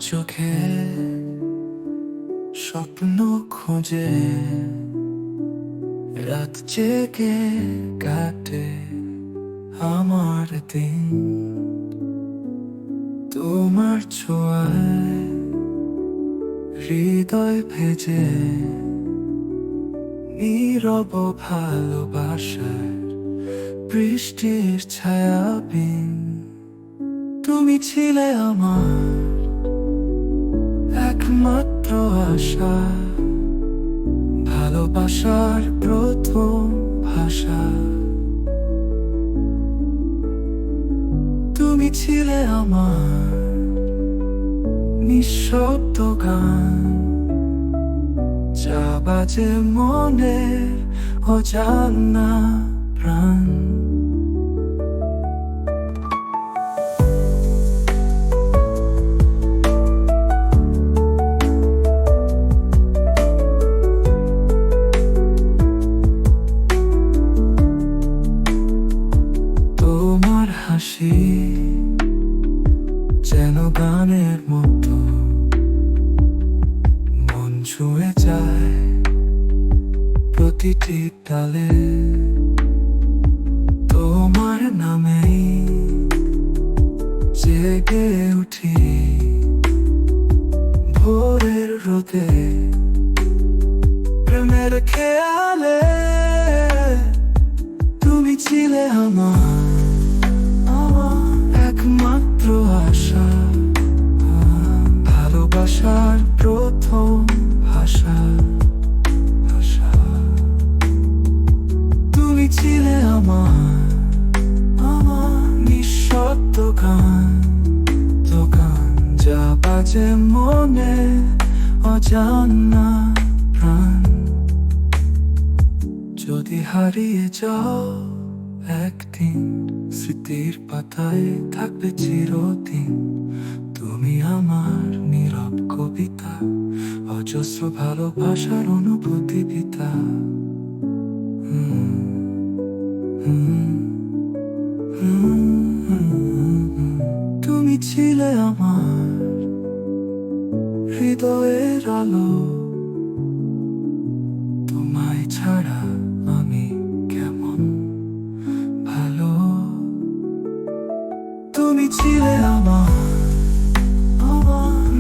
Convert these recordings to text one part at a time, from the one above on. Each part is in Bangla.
চোখে স্বপ্ন খোঁজে রাত জেগে কাটে আমার দিন তোমার ছোঁয়ায় হৃদয় ভেজে নীরব ভালোবাসার বৃষ্টির ছায়াবিন তুমি ছিলে আমার একমাত্র আশা ভালোবাসার প্রথম ভাষা তুমি ছিলে আমার নিঃশব্দ গান যা বাজে মনের অজানা প্রাণ তোমার হাসি যেন গানের মতো মন ছুঁয়ে যায় প্রতিটি তালে তোমার নামেই জেগে উঠি ভোরের রোদে প্রেমের খেয়ালে তুমি ছিলে আমার একমাত্র আশা ভালোবাসার প্রথম ভাষা তুমি ছিলে আমার নিঃশব্দ গান যা বাজে মনে অজানা প্রাণ যদি হারিয়ে যাও একদিন স্মৃতির পাতায় থাকবে চিরদিন তুমি আমার নীরব কবিতা অজস্র ভালোবাসার অনুভূতি পিতা তুমি ছিলে আমার হৃদয়ের আলো তোমায় ছাড়া আমি কেমন ভালো তুমি ছিলে আমার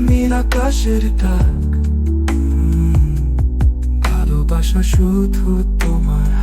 নীল আকাশের ডাক ভালোবাসা শুধু তোমার